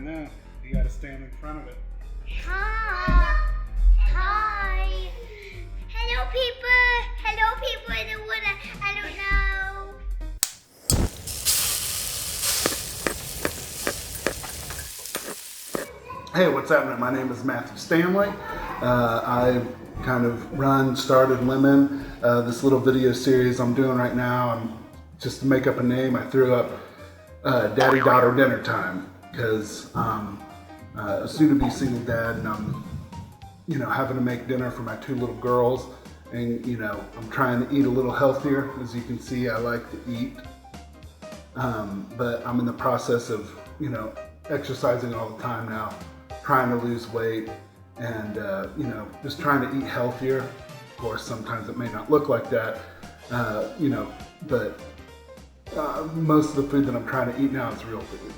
know. You gotta stand in front of it. Hi. Hi. Hello, people. Hello, people in the water. I don't know. Hey, what's happening? My name is Matthew Stanley. I kind of started Lemon, this little video series I'm doing right now. And just to make up a name, I threw up Daddy, Daughter Dinnertime because I'm a soon-to-be single dad, and I'm, having to make dinner for my two little girls. And, I'm trying to eat a little healthier. As you can see, I like to eat. But I'm in the process of, exercising all the time now, trying to lose weight and, just trying to eat healthier. Of course, sometimes it may not look like that, but most of the food that I'm trying to eat now is real food.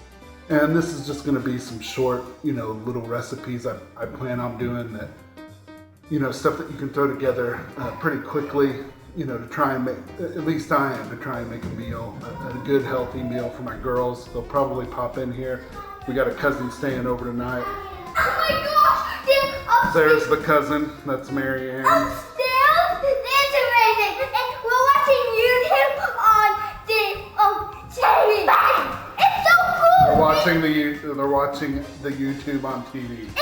And this is just going to be some short, little recipes I plan on doing that, stuff that you can throw together pretty quickly, to try and make, at least I am, to try and make a meal, a good healthy meal for my girls. They'll probably pop in here. We got a cousin staying over tonight. Oh my gosh! Dude, There's the cousin, that's Mary Ann. Upstairs? That's amazing! And we're watching YouTube on the TV. It's so cool! They're watching the YouTube on TV. It's so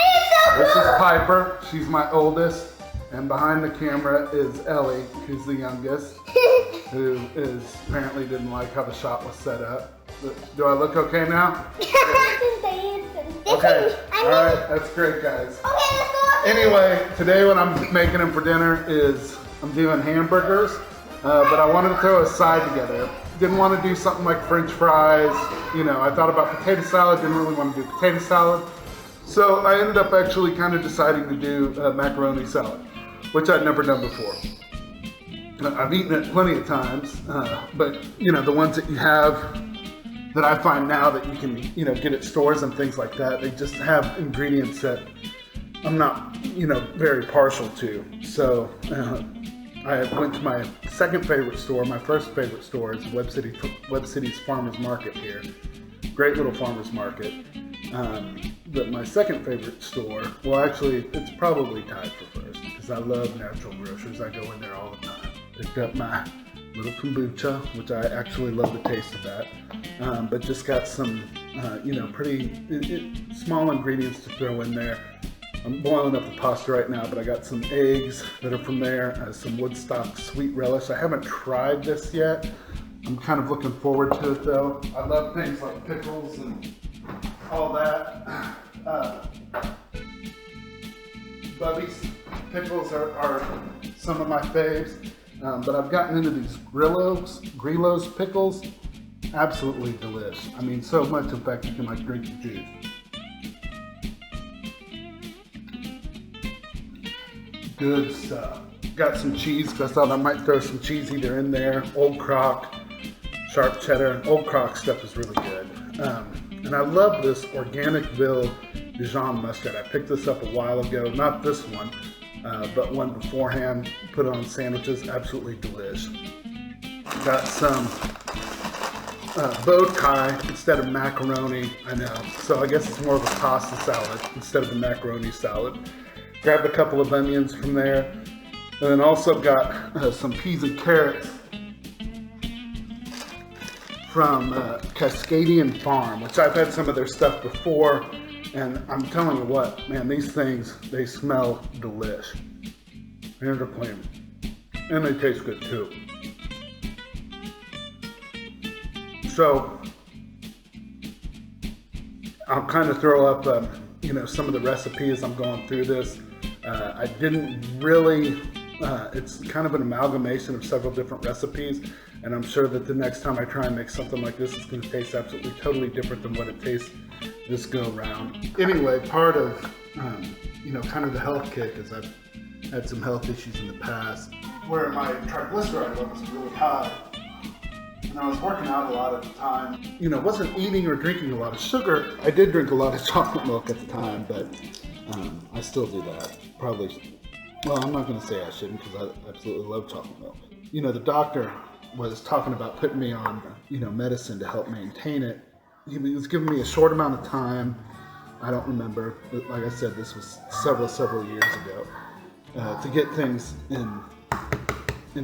cool! This is Piper, she's my oldest. And behind the camera is Ellie, who's the youngest, who apparently didn't like how the shot was set up. Do I look okay now? Okay, alright, that's great, guys. Okay, let's go. Anyway, today what I'm making them for dinner is I'm doing hamburgers, but I wanted to throw a side together. Didn't want to do something like French fries. I thought about potato salad, didn't really want to do potato salad. So I ended up actually kind of deciding to do macaroni salad, which I'd never done before. I've eaten it plenty of times, but the ones that you have, that I find now that you can, get at stores and things like that, they just have ingredients that I'm not, very partial to. So I went to my second favorite store. My first favorite store is Web City's Farmers Market here. Great little farmers market. But my second favorite store, well, actually, it's probably tied for first because I love natural groceries. I go in there all the time. Picked up my little kombucha, which I actually love the taste of that. But just got some, pretty small ingredients to throw in there. I'm boiling up the pasta right now, but I got some eggs that are from there, some Woodstock sweet relish. I haven't tried this yet. I'm kind of looking forward to it though. I love things like pickles and all that. Bubby's pickles are some of my faves. But I've gotten into these Grillo's pickles. Absolutely delish. I mean, so much, in fact, you can drink the juice. Good stuff. Got some cheese, because I thought I might throw some cheese either in there. Old Croc, sharp cheddar. Old Croc stuff is really good. And I love this Organicville Dijon mustard. I picked this up a while ago. Not this one. But one beforehand, put it on sandwiches, absolutely delish. Got some bow tie instead of macaroni, I know. So I guess it's more of a pasta salad instead of a macaroni salad. Grabbed a couple of onions from there. And then also got some peas and carrots from Cascadian Farm, which I've had some of their stuff before. And I'm telling you what, man, these things, they smell delish. And they're clean. And they taste good too. So, I'll kind of throw up, some of the recipes I'm going through this. I didn't really, it's kind of an amalgamation of several different recipes. And I'm sure that the next time I try and make something like this, it's going to taste absolutely totally different than what it tastes this go around. Anyway, part of, kind of the health kick is I've had some health issues in the past where my triglyceride levels are really high. And I was working out a lot at the time. Wasn't eating or drinking a lot of sugar. I did drink a lot of chocolate milk at the time, but I still do that. Probably, well, I'm not going to say I shouldn't because I absolutely love chocolate milk. The doctor was talking about putting me on, medicine to help maintain it. He was giving me a short amount of time I don't remember. Like I said, this was several years ago. To get things in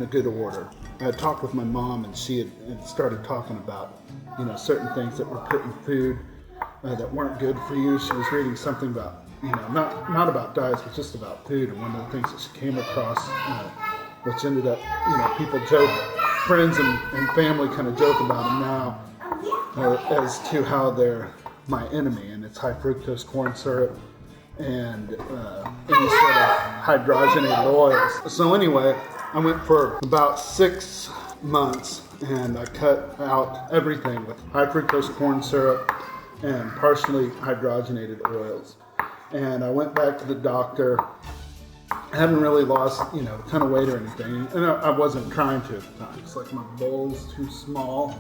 a good order. I had talked with my mom, and she had started talking about, certain things that were put in food that weren't good for you. She was reading something about, not about diets, but just about food. And one of the things that she came across, which ended up, people joke, friends and family kind of joke about them now as to how they're my enemy, and it's high fructose corn syrup and any sort of hydrogenated oils. So anyway, I went for about 6 months, and I cut out everything with high fructose corn syrup and partially hydrogenated oils. And I went back to the doctor. I hadn't really lost, a ton of weight or anything, and I wasn't trying to at the time. It's like my bowl's too small.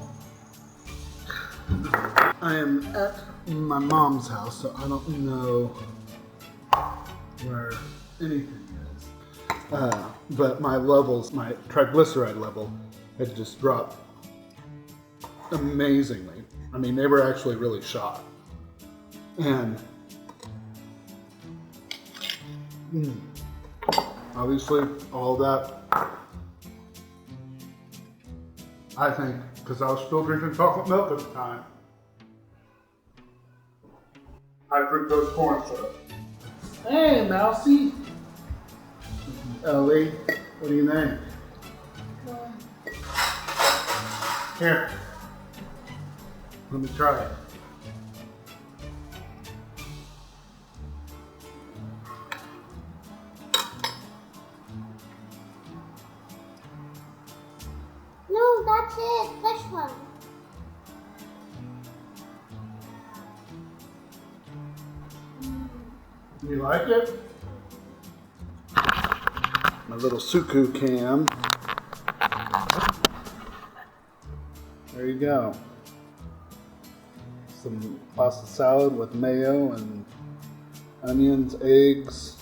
I am at my mom's house, so I don't know where anything is. But my triglyceride level had just dropped amazingly. I mean, they were actually really shocked. And obviously, all that, I think, because I was still drinking chocolate milk at the time. High fructose corn syrup. Hey, Mousy. Ellie, what do you think? Here. Let me try it. No, that's it. This one. You like it? My little suku cam. There you go. Some pasta salad with mayo and onions, eggs,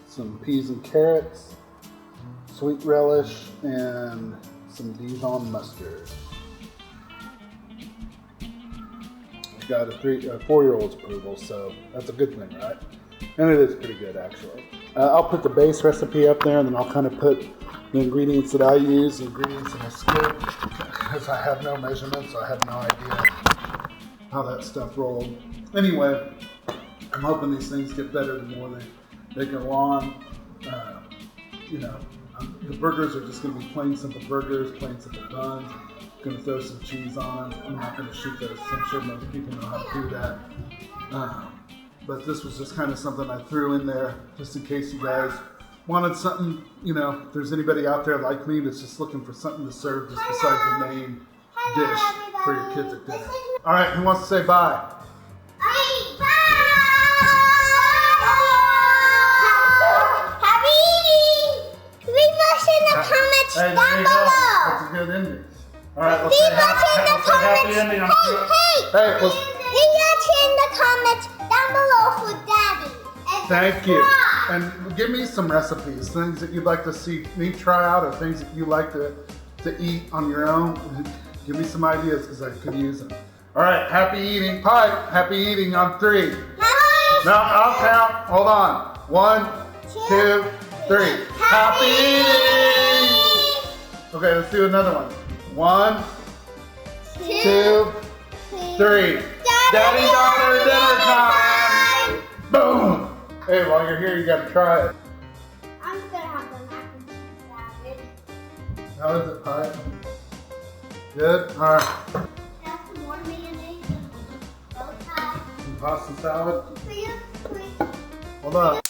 some peas and carrots, sweet relish, and some Dijon mustard. I got a 4-year-old's approval, so that's a good thing, right? And it is pretty good, actually. I'll put the base recipe up there, and then I'll kind of put the ingredients that I use, the ingredients that I skip, because I have no measurements, so I have no idea how that stuff rolled. Anyway, I'm hoping these things get better the more they go on. The burgers are just going to be plain simple burgers, plain simple buns. I'm going to throw some cheese on them. I'm not going to shoot those. I'm sure most people know how to do that. But this was just kind of something I threw in there just in case you guys wanted something, if there's anybody out there like me that's just looking for something to serve just besides the main dish for your kids at dinner. All right, who wants to say bye? Happy eating! Leave us in the comments Hey, down below. That's a good ending. All right, let's Leave say us in the happy comments. ending. Hey, leave us in the comments down below for Daddy. And Thank you. subscribe. And give me some recipes, things that you'd like to see me try out, or things that you like to eat on your own. Give me some ideas, because I could use them. All right, happy eating. Pipe, happy eating on 3. No, I'll count. Hold on. 1, 2, 3. Happy eating. Okay, let's do another one. 1, 2, 3. Daddy, daughter, dinner time. Boom. Hey, while you're here, you gotta try it. I'm just gonna have the mac and cheese salad. How is it, Pie? Good? All right. Have some more mayonnaise and bow tie. Some pasta salad. Please. Hold on.